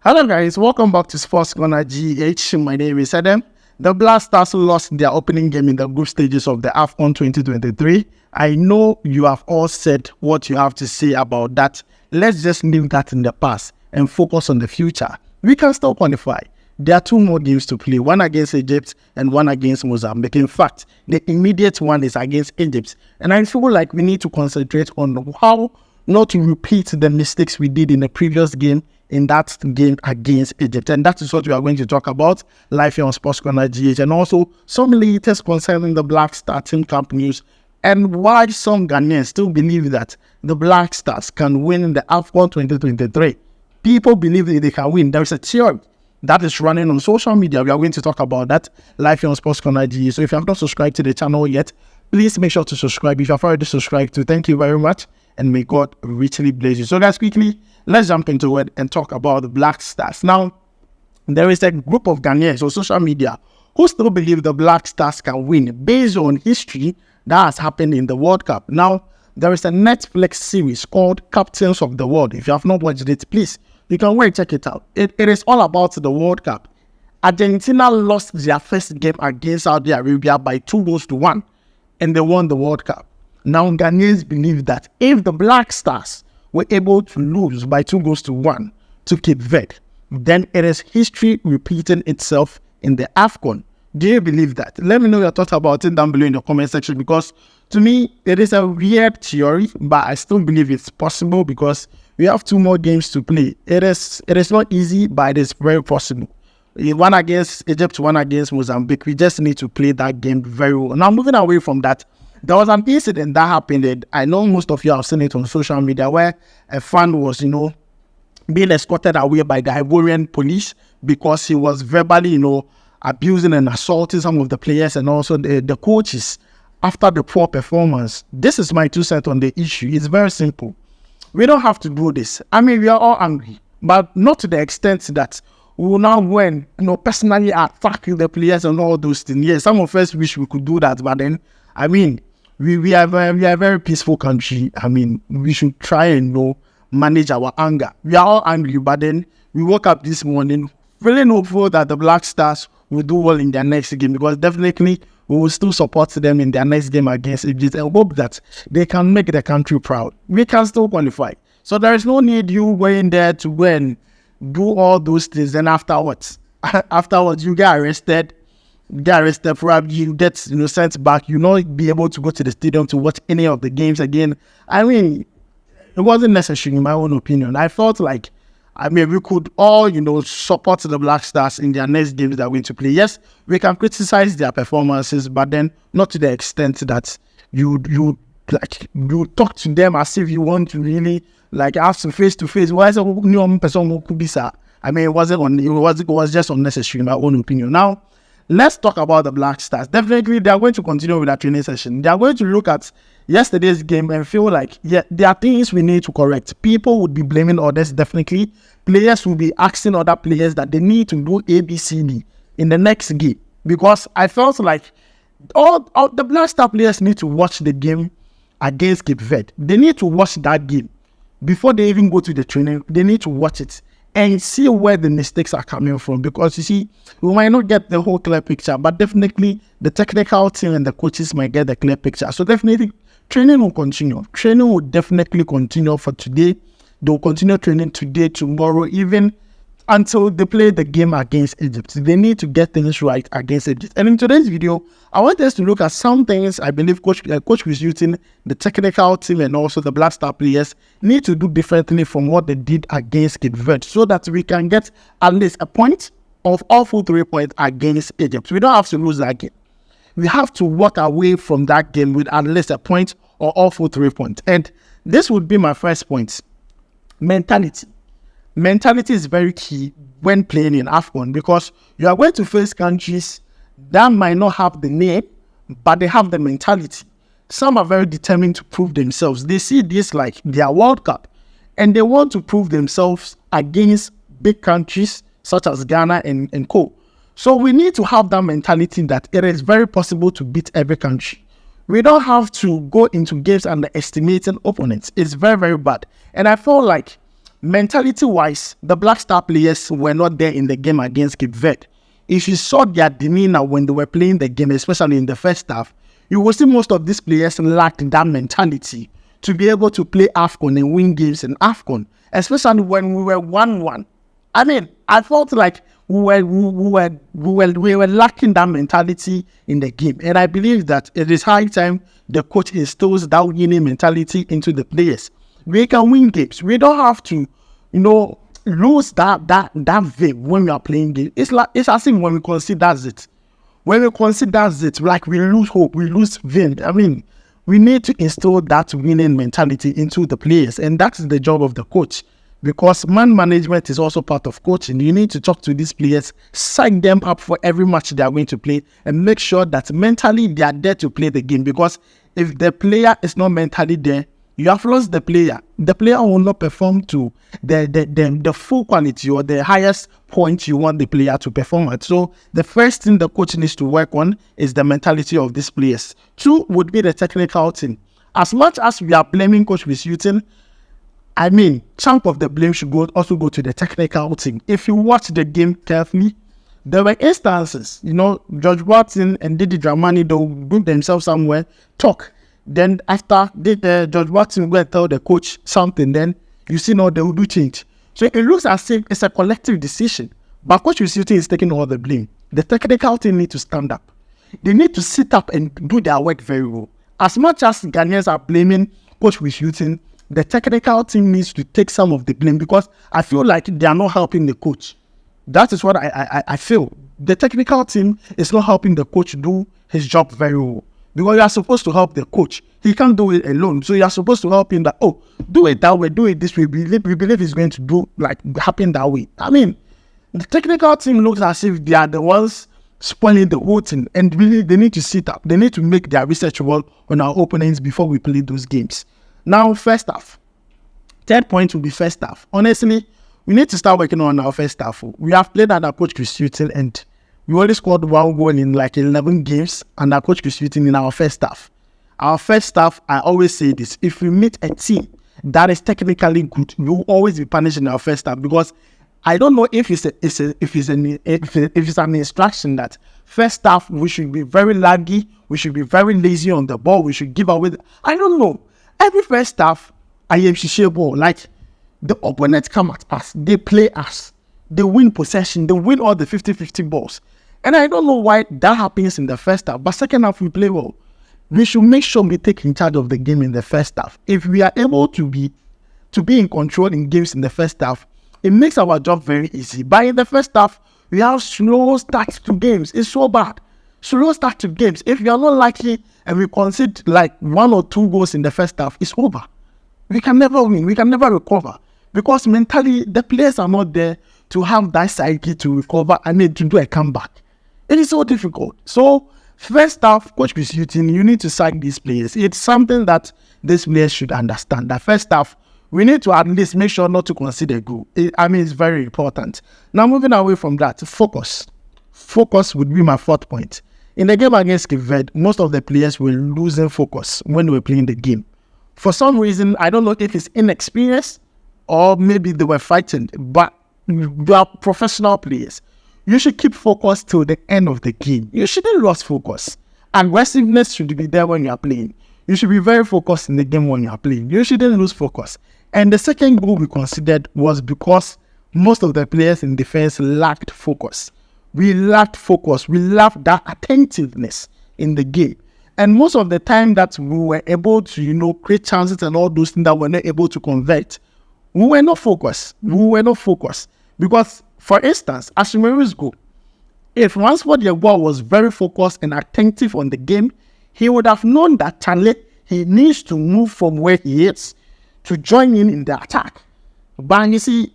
Hello guys, welcome back to Sports Corner GH. My name is Adam. The Black Stars lost their opening game in the group stages of the Afcon 2023. I know you have all said what you have to say about that. Let's just leave that in the past and focus on the future. We can still qualify. There are two more games to play, one against Egypt and one against Mozambique. In fact, the immediate one is against Egypt. And I feel like we need to concentrate on how not to repeat the mistakes we did in the previous game in that game against Egypt. And that is what we are going to talk about live here on Sports Corner GH, and also some latest concerning the Black Star team camp news and why some Ghanaians still believe that the Black Stars can win the Afcon 2023. People believe that they can win. There is a theory that is running on social media. We are going to talk about that live here on Sports Corner GH. So if you have not subscribed to the channel yet, please make sure to subscribe. If you have already subscribed to, thank you very much, and may God richly bless you. So guys, quickly, let's jump into it and talk about the Black Stars. Now, there is a group of Ghanaians on social media who still believe the Black Stars can win based on history that has happened in the World Cup. Now, there is a Netflix series called Captains of the World. If you have not watched it, please, you can go and check it out. It is all about the World Cup. Argentina lost their first game against Saudi Arabia by 2-1, and they won the World Cup. Now, Ghanaians believe that if the Black Stars were able to lose by 2-1 to Cape Verde, then it is history repeating itself in the Afcon. Do you believe that? Let me know your thoughts about it down below in the comment section, because to me, it is a weird theory, but I still believe it's possible because we have two more games to play. It is not easy, but it is very possible. One against Egypt, one against Mozambique. We just need to play that game very well. Now, moving away from that, there was an incident that happened, and I know most of you have seen it on social media, where a fan was, being escorted away by the Ivorian police because he was verbally, abusing and assaulting some of the players and also the coaches after the poor performance. This is my 2 cents on the issue. It's very simple. We don't have to do this. I mean, we are all angry, but not to the extent that we will now go and, personally attack the players and all those things. Yes, some of us wish we could do that, but then, I mean, we are a very peaceful country. I mean, we should try and manage our anger. We are all angry, but then we woke up this morning feeling hopeful that the Black Stars will do well in their next game, because definitely we will still support them in their next game against Egypt and hope that they can make the country proud. We can still qualify. So there is no need you going there to go and do all those things, and afterwards you get arrested. Probably you get sent back. You not be able to go to the stadium to watch any of the games again. I mean, it wasn't necessary in my own opinion. I felt like, we could all support the Black Stars in their next games they're going to play. Yes, we can criticize their performances, but then not to the extent that you talk to them as if you want to really ask them face to face. Why is a new person who could be, sir? I mean, it was just unnecessary in my own opinion. Now, let's talk about the Black Stars. Definitely, they are going to continue with that training session. They are going to look at yesterday's game and feel like, yeah, there are things we need to correct. People would be blaming others, definitely. Players will be asking other players that they need to do A, B, C, D in the next game. Because I felt like all the Black Star players need to watch the game against Cape Verde. They need to watch that game. Before they even go to the training, they need to watch it and see where the mistakes are coming from. Because you see, we might not get the whole clear picture, but definitely the technical team and the coaches might get the clear picture. So definitely training will continue. Training will definitely continue for today. They'll continue training today, tomorrow, even until they play the game against Egypt. They need to get things right against Egypt. And in today's video, I want us to look at some things I believe Coach Hughton, the technical team, and also the Black Star players need to do differently from what they did against Cape Verde, so that we can get at least a point of all full 3 points against Egypt. We don't have to lose that game. We have to walk away from that game with at least a point or all full 3 points. And this would be my first point. Mentality. Mentality is very key when playing in Afcon, because you are going to face countries that might not have the name, but they have the mentality. Some are very determined to prove themselves. They see this like their World Cup, and they want to prove themselves against big countries such as Ghana and co. So we need to have that mentality that it is very possible to beat every country. We don't have to go into games underestimating opponents. It's very, very bad. And I feel like Mentality-wise, the Black Star players were not there in the game against Cape Verde. If you saw their demeanor when they were playing the game, especially in the first half, you will see most of these players lacked that mentality to be able to play Afcon and win games in Afcon, especially when we were 1-1. I mean, I felt like we were lacking that mentality in the game. And I believe that it is high time the coach instills that winning mentality into the players. We can win games. We don't have to, lose that vim when we are playing games. It's as if when we consider it. When we consider it, like we lose hope, we lose vim. I mean, we need to instill that winning mentality into the players. And that's the job of the coach. Because man management is also part of coaching. You need to talk to these players, sign them up for every match they are going to play, and make sure that mentally they are there to play the game. Because if the player is not mentally there, you have lost the player. The player will not perform to the full quality or the highest point you want the player to perform at. So the first thing the coach needs to work on is the mentality of these players. 2 would be the technical team. As much as we are blaming Coach Hughton, I mean, chunk of the blame should also go to the technical team. If you watch the game carefully, there were instances, George Watson and Didi Dramani, they'll group themselves somewhere, talk. Then after George Watson go and tell the coach something, then you see now they will do change. So it looks as if it's a collective decision. But Coach Hughton is taking all the blame. The technical team need to stand up. They need to sit up and do their work very well. As much as Ghanaians are blaming Coach Hughton, the technical team needs to take some of the blame, because I feel like they are not helping the coach. That is what I feel. The technical team is not helping the coach do his job very well. Because you are supposed to help the coach. He can't do it alone. So you are supposed to help him that, do it that way, do it this way. We believe it's going to happen that way. I mean, the technical team looks as if they are the ones spoiling the whole thing. And really, they need to sit up. They need to make their research work on our opponents before we play those games. Now, first half. 3rd point will be first half. Honestly, we need to start working on our first half. We have played under Coach Hughton, and we only scored 1 goal in 11 games under Coach Hughton in our first half. Our first half, I always say this: if we meet a team that is technically good, we will always be punished in our first half, because I don't know if it's an instruction that first half we should be very laggy, we should be very lazy on the ball, we should give away. I don't know. Every first half, ayew ball, like the opponent come at us, they play us, they win possession, they win all the 50-50 balls. And I don't know why that happens in the first half, but second half we play well. We should make sure we take in charge of the game in the first half. If we are able to be in control in games in the first half, it makes our job very easy. But in the first half, we have slow starts to games. It's so bad. Slow start to games. If we are not lucky and we concede 1 or 2 goals in the first half, it's over. We can never win. We can never recover. Because mentally, the players are not there to have that psyche to recover and to do a comeback. It is so difficult. So, first half, Coach Hughton, you need to sack these players. It's something that these players should understand. That first half, we need to at least make sure not to concede a goal. It's very important. Now, moving away from that, focus. Focus would be my 4th point. In the game against Cape Verde, most of the players were losing focus when they were playing the game. For some reason, I don't know if it's inexperience or maybe they were fighting, but they are professional players. You should keep focus till the end of the game. You shouldn't lose focus. Aggressiveness should be there when you are playing. You should be very focused in the game when you are playing. You shouldn't lose focus. And the second goal we considered was because most of the players in defense lacked focus. We lacked focus. We lacked that attentiveness in the game. And most of the time that we were able to, create chances and all those things that we're not able to convert, we were not focused. Because, for instance, Ashimeri's goal, if Ransford Yeboah was very focused and attentive on the game, he would have known that he needs to move from where he is to join in the attack. But you see,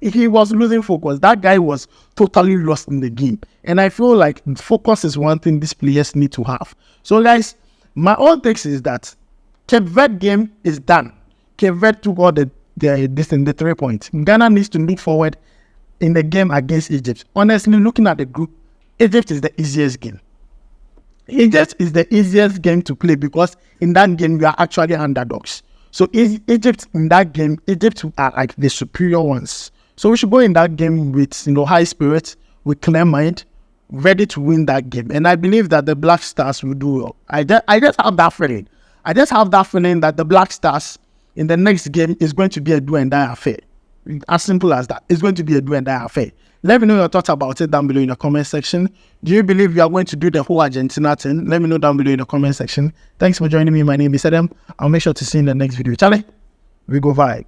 he was losing focus. That guy was totally lost in the game. And I feel like focus is one thing these players need to have. So guys, my own take is that Cape Verde game is done. Cape Verde took all the 3 points. Ghana needs to look forward in the game against Egypt. Honestly, looking at the group, Egypt is the easiest game. Egypt is the easiest game to play because in that game we are actually underdogs. So Egypt in that game, Egypt are like the superior ones. So we should go in that game with, you know, high spirit, with clear mind, ready to win that game. And I believe that the Black Stars will do well. I just have that feeling. I just have that feeling that the Black Stars in the next game is going to be a do and die affair. As simple as that. It's going to be a do and die affair. Let me know your thoughts about it down below in the comment section. Do you believe you are going to do the whole Argentina thing? Let me know down below in the comment section. Thanks for joining me. My name is Adam. I'll make sure to see you in the next video. Charlie, we go vibe.